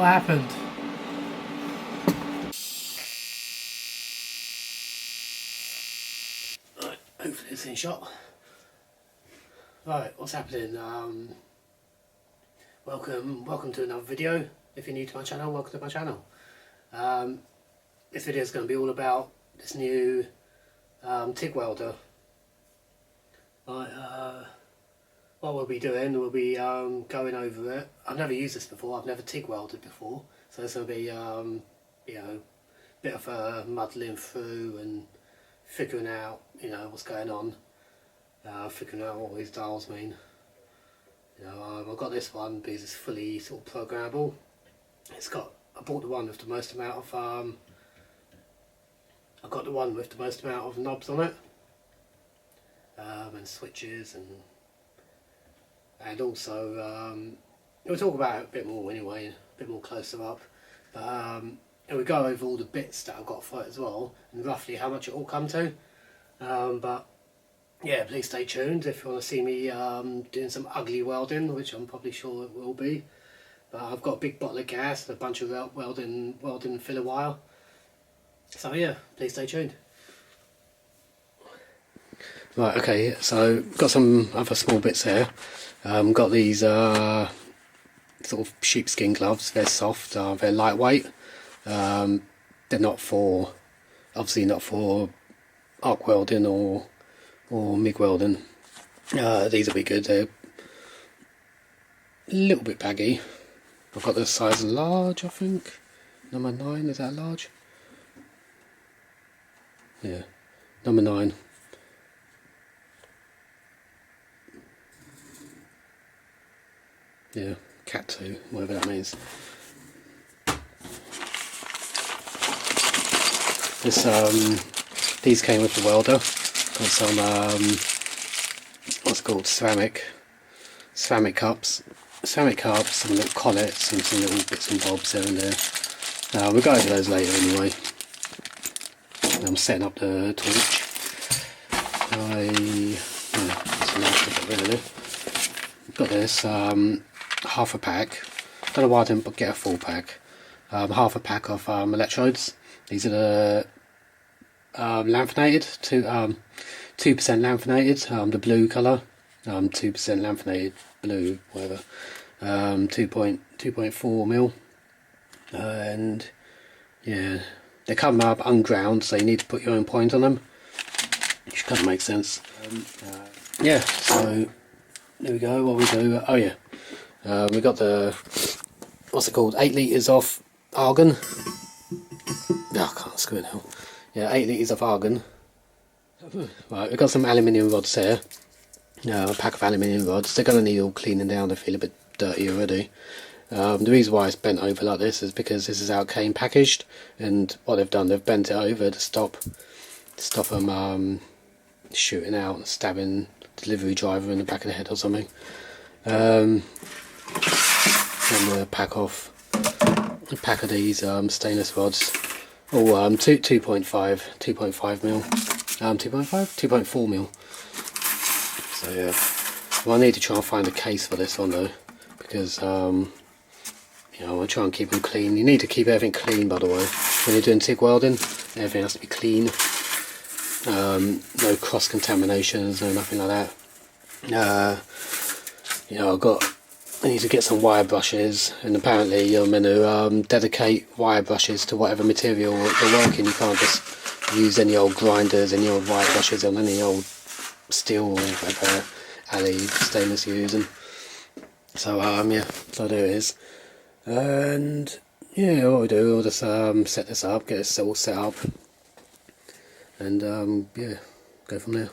What happened? Right, hopefully it's in shot. Right, what's happening? Welcome to another video. If you're new to my channel, welcome to my channel. This video is going to be all about this new TIG welder. Right, what we'll be doing, we'll be going over it. I've never used this before, I've never TIG welded before, so this will be you know, a bit of muddling through and figuring out, you know, what's going on, figuring out what these dials mean. You know, I've got this one because it's fully sort of programmable. I bought the one with the most amount of I've got the one with the most amount of knobs on it, and switches, and also we'll talk about it a bit more anyway, a bit more closer up, but and we go over all the bits that I've got for it as well, and roughly how much it all come to. But yeah, please stay tuned if you want to see me doing some ugly welding, which I'm probably sure it will be. But I've got a big bottle of gas and a bunch of welding filler wire. So yeah, please stay tuned. Right, okay, so got some other small bits here. Got these sort of sheepskin gloves. They're soft, they're lightweight. They're not for, obviously not for arc welding or MIG welding. These will be good. They're a little bit baggy. I've got the size large, I think. Number 9, is that large? Yeah, number 9. Yeah, cat 2, whatever that means. These came with the welder. Got some what's it called, ceramic cups, some little collets, and some little bits and bobs here and there. We'll go over those later anyway. I'm setting up the torch. I've got this half a pack. Don't know why I didn't get a full pack. Half a pack of electrodes. These are the lanthanated, 2% lanthanated, the blue colour, 2% lanthanated blue, whatever, 2.4 mil, and yeah, they come up unground, so you need to put your own point on them, which kind of makes sense. Yeah, so there we go. What we do? Oh yeah, we got the, what's it called? 8 litres of argon. Oh, I can't screw it now. Yeah, 8 litres of argon. Right, we've got some aluminium rods here. A pack of aluminium rods. They're going to need all cleaning down. They feel a bit dirty already. The reason why it's bent over like this is because this is how it came packaged, and what they've done, they've bent it over to stop them shooting out and stabbing the delivery driver in the back of the head or something. And a pack of these stainless rods. Oh, 2.5 mil. 2.4 mil. So yeah, well, I need to try and find a case for this one though, because you know, I'll try and keep them clean. You need to keep everything clean, by the way, when you're doing TIG welding. Everything has to be clean. No cross contaminations, no nothing like that. You know, I need to get some wire brushes, and apparently you're meant to dedicate wire brushes to whatever material you're working. You can't just use any old grinders, any old wire brushes on any old steel or whatever alley stainless you're using. So yeah, so there it is. And yeah, what we do, we'll just set this up, get this all set up, and yeah, go from there.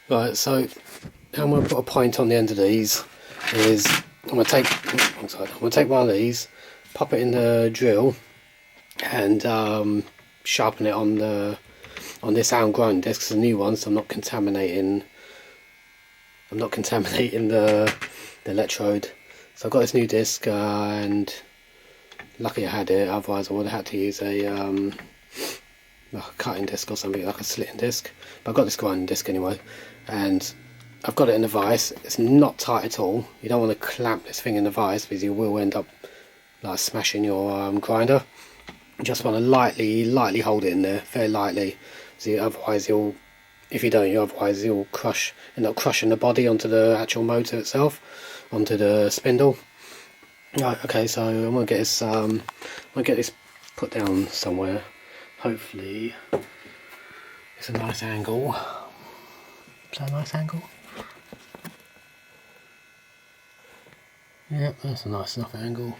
Right, so how I'm going to put a point on the end of these is I'm going to take one of these, pop it in the drill, and sharpen it on this homegrown disc. It's a new one, so I'm not contaminating the electrode. So I've got this new disc, and lucky I had it, otherwise I would have had to use a like a cutting disc or something, like a slitting disc. But I've got this grinding disc anyway, and I've got it in the vise. It's not tight at all. You don't want to clamp this thing in the vise because you will end up like smashing your grinder. You just want to lightly hold it in there, very lightly. So otherwise if you don't, you'll end up crushing the body onto the actual motor itself, onto the spindle. Right, okay, so I'm gonna get this put down somewhere. Hopefully it's a nice angle. Is that a nice angle? Yep, that's a nice enough angle.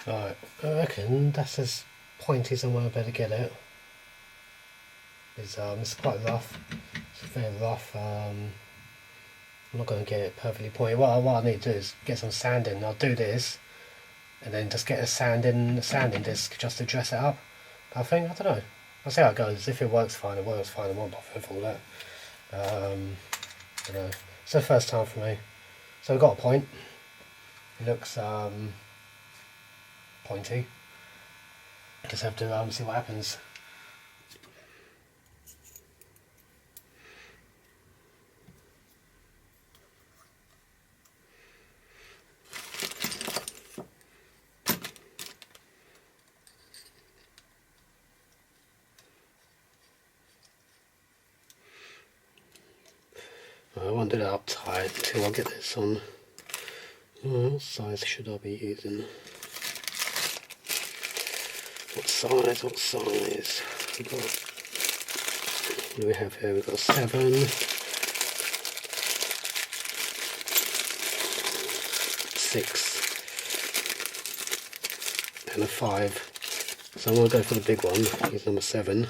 Right, I reckon that's as pointy as I'm going to better get it. It's quite rough. It's very rough. I'm not going to get it perfectly pointy. What I need to do is get some sanding. I'll do this, and then just get a sanding disc just to dress it up. But I don't know. I'll see how it goes. If it works fine, it works fine. I won't bother with all that. I don't know. It's the first time for me. So we've got a point. It looks pointy. Just have to see what happens. I won't do that up tight until I get this on. What size should I be using? What size? What do we have here? We've got 7, 6 and a 5. So I'm going to go for the big one, use number 7.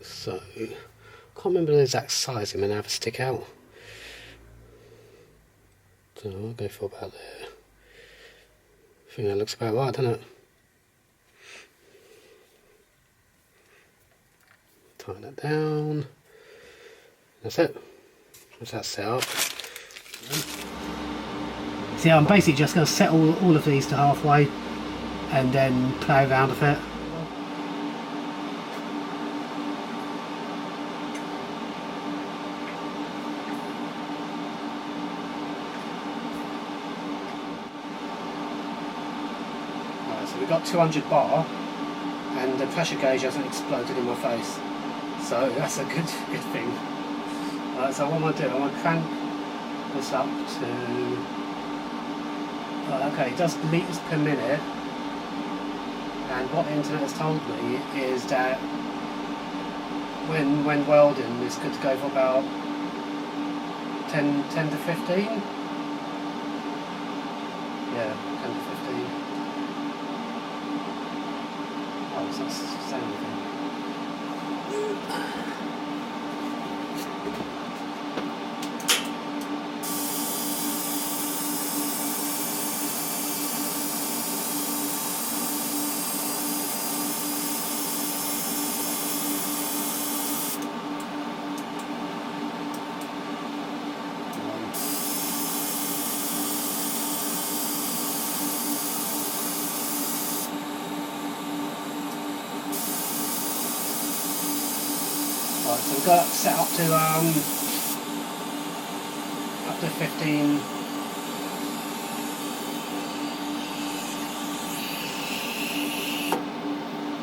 So, I can't remember the exact size I'm going to have a stick out. So I'll go for about there. I think that looks about right, doesn't it? Tighten that down. That's it. That's that set up. See, I'm basically just going to set all of these to halfway and then play around with it. So we've got 200 bar and the pressure gauge hasn't exploded in my face, so that's a good thing. So what I'm going to do, I'm going to crank this up to okay, it does litres per minute, and what the internet has told me is that when welding it's good to go for about 10 to 15. Yeah, 10 to 15. Oh, it's not saying anything. So we've got set up to 15.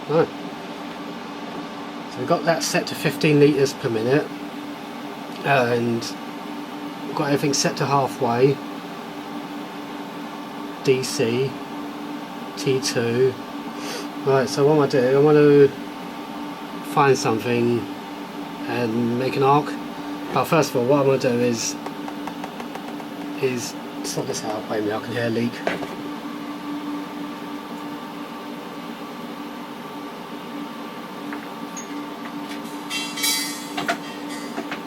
Right. So we've got that set to 15 litres per minute, and we've got everything set to halfway. DC, T2. Right, so what I'm going to do, I want to find something and make an arc. But first of all, what I'm going to do is sort this out. Wait a minute, I can hear a leak.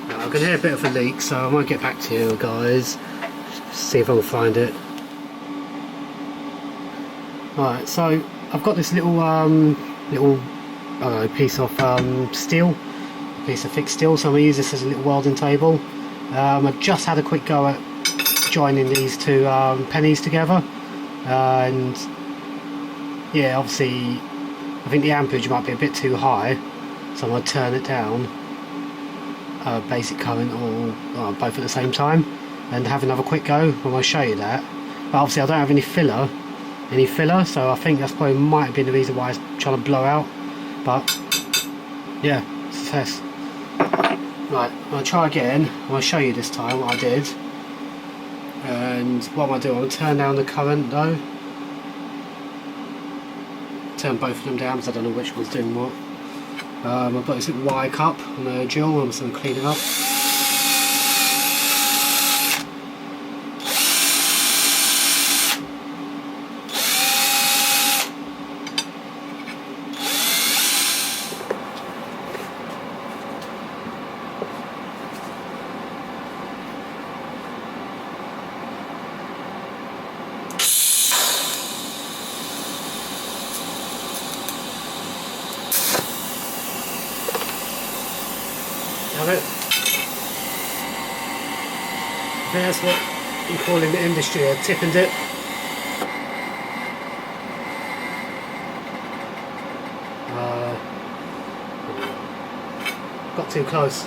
Now, I can hear a bit of a leak, so I might get back to you guys, see if I can find it. Right, so I've got this little piece of steel, a piece of thick steel, so I'm going to use this as a little welding table. I just had a quick go at joining these two pennies together, and yeah, obviously I think the amperage might be a bit too high, so I'm going to turn it down, basic current or both at the same time, and have another quick go. I'm going to show you that, but obviously I don't have any filler, so I think that's probably might have been the reason why it's trying to blow out. But yeah, success. Right, I'm going to try again. I'm going to show you this time what I did. And what I'm going to do, I'm going to turn down the current though. Turn both of them down because I don't know which one's doing what. I've got this little wire cup on the drill. I'm just going to clean it up. Have it. I think that's what you call in the industry a tip and dip. Got too close.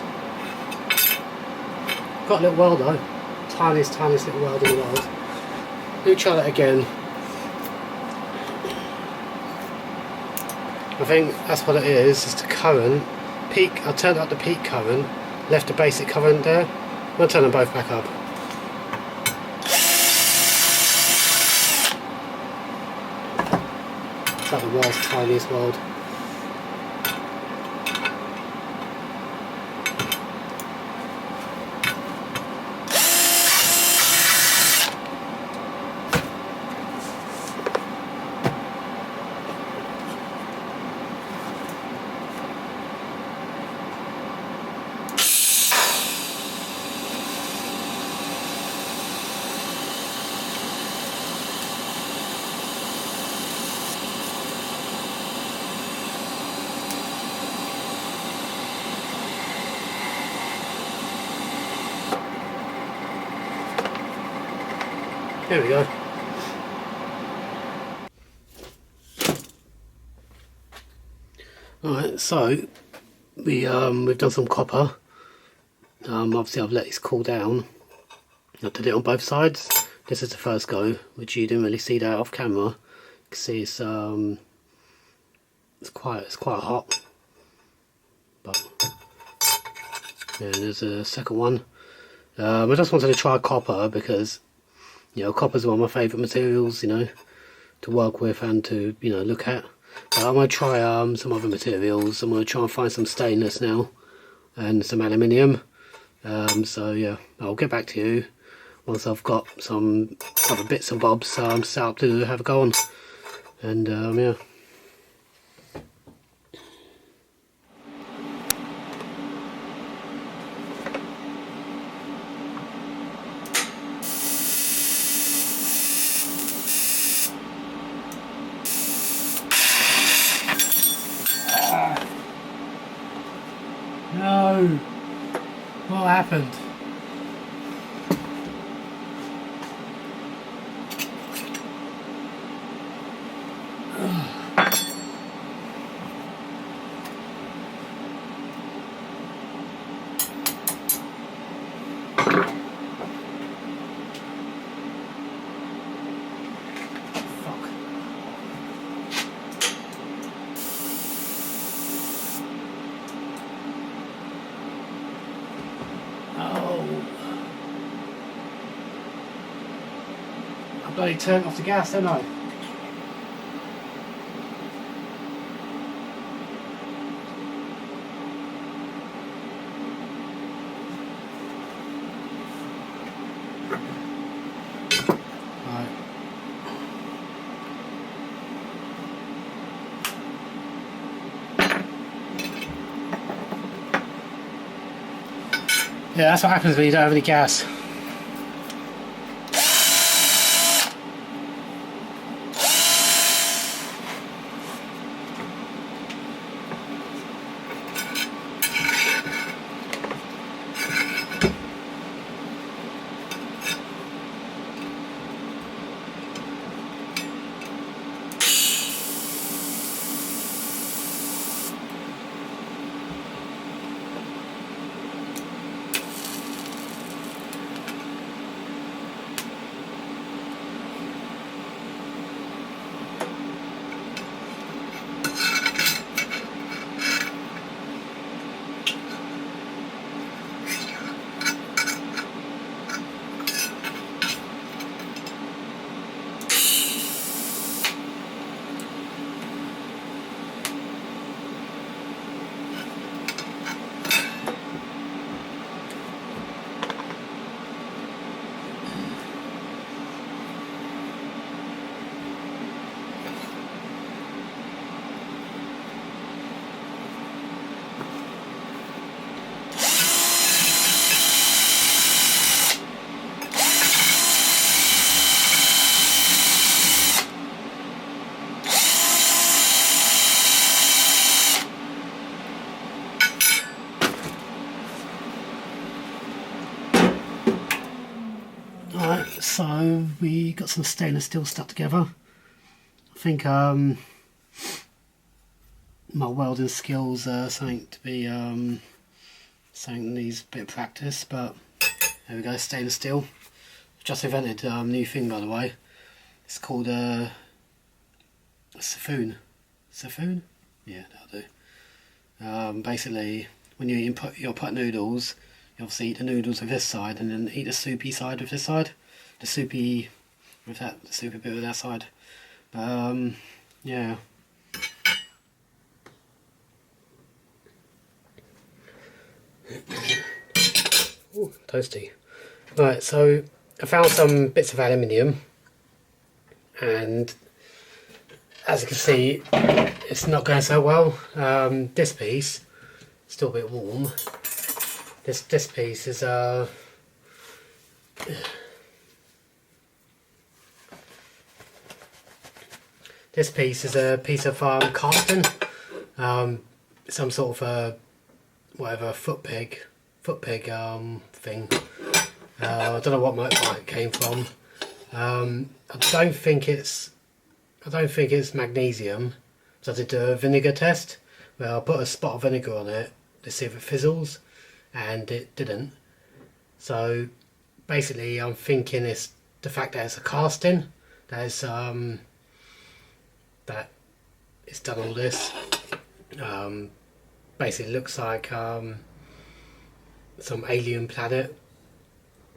Got a little welder, tiniest little welder in the world. Let me try that again. I think that's what it is the current. Peak, I turned up the peak current, left the basic current there. I'm going to turn them both back up. It's like the world's tiniest weld. There we go. Alright, so we've done some copper. Obviously I've let this cool down. I did it on both sides. This is the first go, which you didn't really see that off camera. You can see it's quite hot. But yeah, there's a second one. I just wanted to try copper because, you know, copper's one of my favourite materials, you know, to work with and to, you know, look at. But I'm going to try some other materials. I'm going to try and find some stainless now and some aluminium. So yeah, I'll get back to you once I've got some other bits and bobs set up to have a go on. And yeah. No! What happened? I bloody turned off the gas, didn't I? Right. Yeah, that's what happens when you don't have any gas. Alright, so we got some stainless steel stuck together. I think my welding skills are something to be something that needs a bit of practice, but there we go, stainless steel. Just invented a new thing, by the way. It's called a siphon. Siphon? Yeah, that'll do. Basically, when you put noodles, you obviously eat the noodles with this side and then eat the soupy side with this side. The soupy with that, the soupy bit with that side. Yeah. Ooh, toasty. Right, so I found some bits of aluminium, and as you can see, it's not going so well. This piece, still a bit warm. This piece is this piece is a piece of casting, some sort of whatever foot peg thing. I don't know what might it came from. I don't think it's magnesium. So I did a vinegar test where I put a spot of vinegar on it to see if it fizzles, and it didn't. So basically I'm thinking it's the fact that it's a casting that is that it's done all this. Basically looks like some alien planet.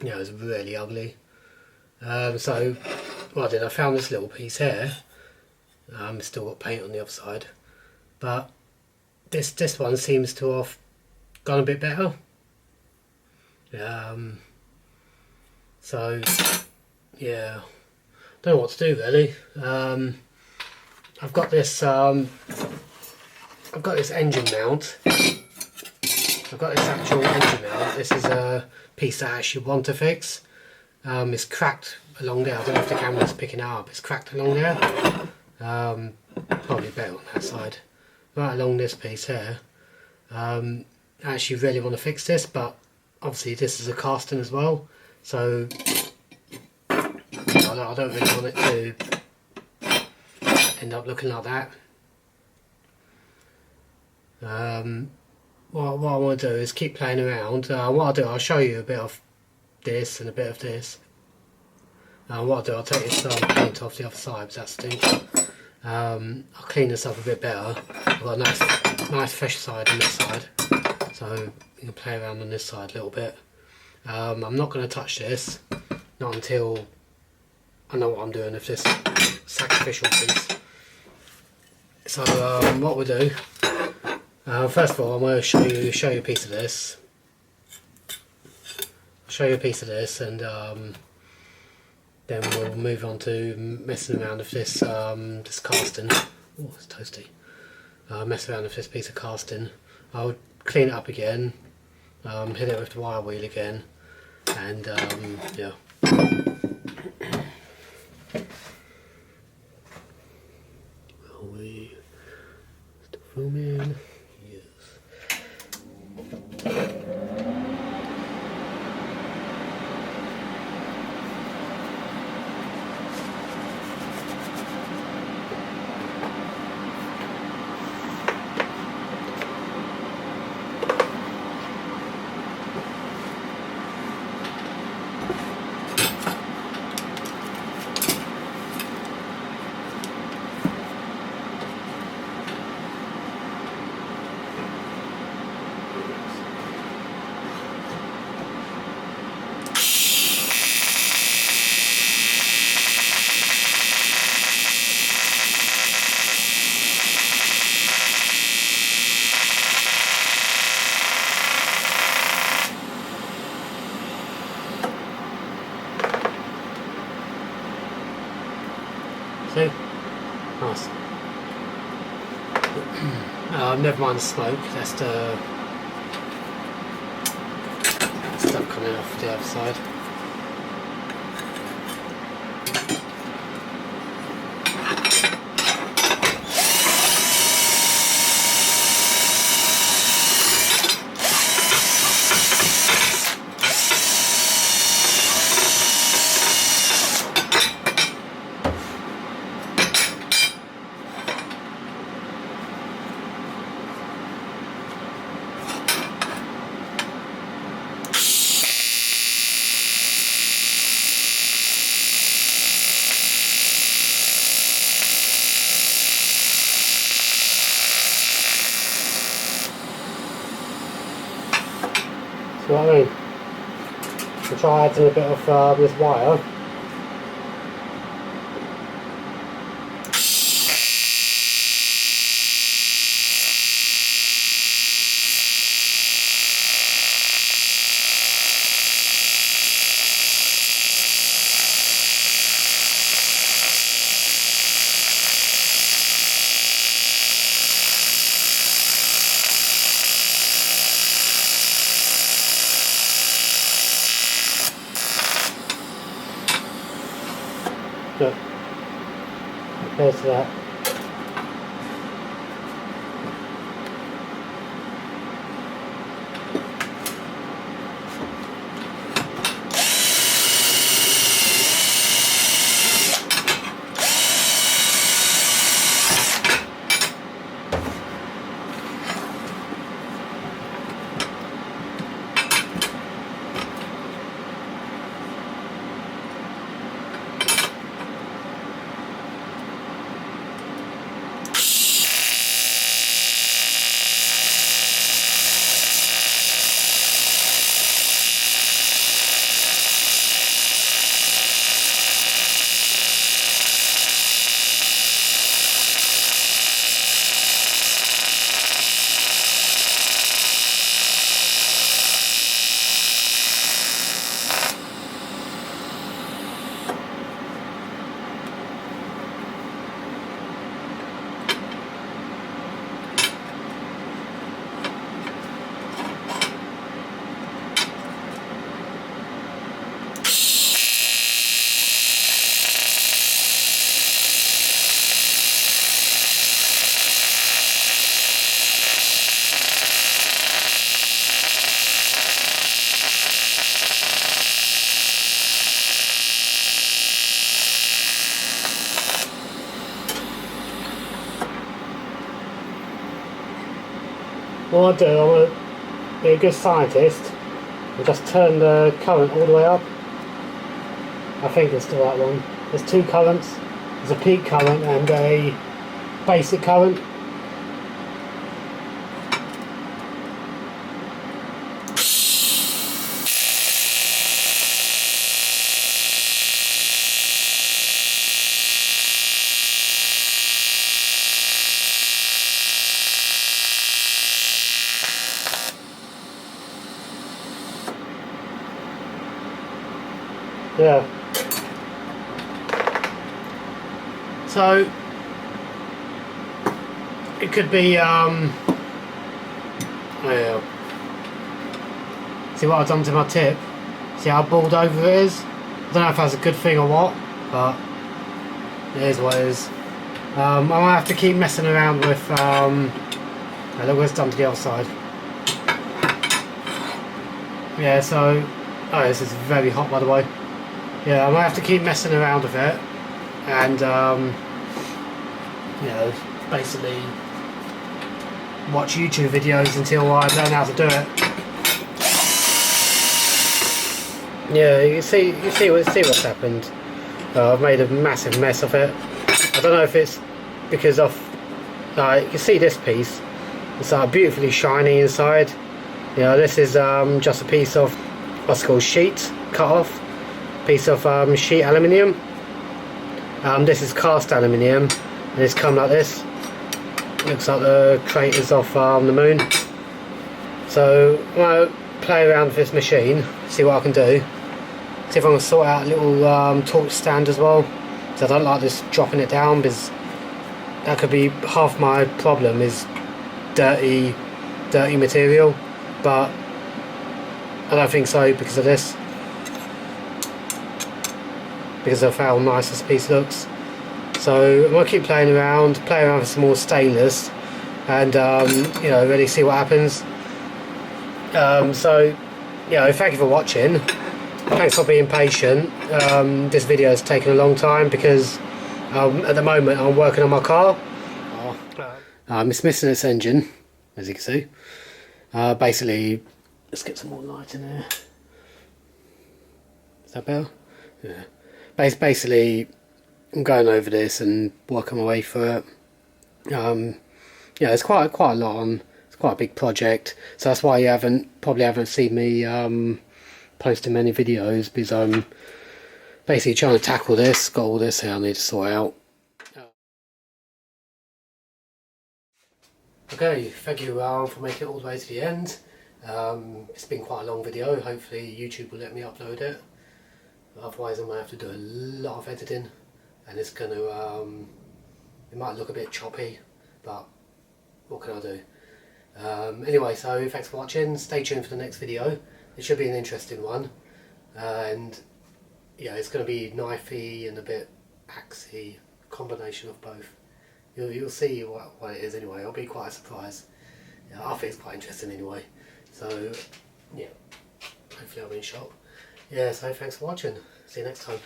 You know, it's really ugly. So what I did, I found this little piece here. It's still got paint on the other side, but this one seems to have gone a bit better. So yeah, don't know what to do really. I've got this engine mount. I've got this actual engine mount. This is a piece that I actually want to fix. It's cracked along there. I don't know if the camera's picking it up. It's cracked along there. Probably better on that side. Right along this piece here. I actually really want to fix this, but obviously this is a casting as well, so I don't really want it to end up looking like that. What I want to do is keep playing around. What I'll do, I'll show you a bit of this and a bit of this. What I'll do, I'll take this paint off the other side, because that stinks. I'll clean this up a bit better. I've got a nice fresh side on this side, so you can play around on this side a little bit. I'm not going to touch this, not until I know what I'm doing with this sacrificial piece. So what we'll do, first of all, I'm going to show you a piece of this. I'll show you a piece of this, and then we'll move on to messing around with this this casting. Oh, it's toasty. Mess around with this piece of casting. I'll clean it up again, hit it with the wire wheel again, and yeah. Will we still filming? Yes. See? Nice. Never mind the smoke, that's the stuff coming off the other side. See what I mean? I'll try adding a bit of this wire. Look, compared to that. What I'll do, I want to be a good scientist We'll just turn the current all the way up. I think it's the right one. There's two currents. There's a peak current and a basic current. Yeah. So it could be yeah. See what I've done to my tip? See how bald over it is? I don't know if that's a good thing or what, but it is what it is. I might have to keep messing around with look what it's done to the other side. Yeah, so this is very hot, by the way. Yeah, I might have to keep messing around with it and you know, basically watch YouTube videos until I learn how to do it. Yeah, you see what's happened. I've made a massive mess of it. I don't know if it's because of you can see this piece. It's beautifully shiny inside. You know, this is just a piece of what's called sheet cut off. Piece of sheet aluminium. This is cast aluminium, and it's come like this. Looks like the craters of the moon. So I'm going to play around with this machine, see what I can do. See if I can sort out a little torch stand as well. So I don't like this dropping it down, because that could be half my problem, is dirty material. But I don't think so because of this. Because of how nice this piece looks. So I'm going to keep playing around with some more stainless, and you know, really see what happens. So you know, thank you for watching. Thanks for being patient. This video has taken a long time because at the moment I'm working on my car. It's missing its engine, as you can see. Basically, let's get some more light in there. Is that better? Yeah. Basically, I'm going over this and working my way through it. Yeah, it's quite a lot on. It's quite a big project, so that's why you probably haven't seen me posting many videos, because I'm basically trying to tackle this. Got all this here I need to sort out. Okay, thank you for making it all the way to the end. It's been quite a long video. Hopefully YouTube will let me upload it. Otherwise I might have to do a lot of editing, and it's going to it might look a bit choppy, but what can I do? Anyway, so thanks for watching. Stay tuned for the next video. It should be an interesting one, and yeah, it's going to be knifey and a bit axey, combination of both. You'll see what it is anyway. It'll be quite a surprise. Yeah, I think it's quite interesting anyway. So yeah, hopefully I'll be in shock. Yeah, so thanks for watching. See you next time.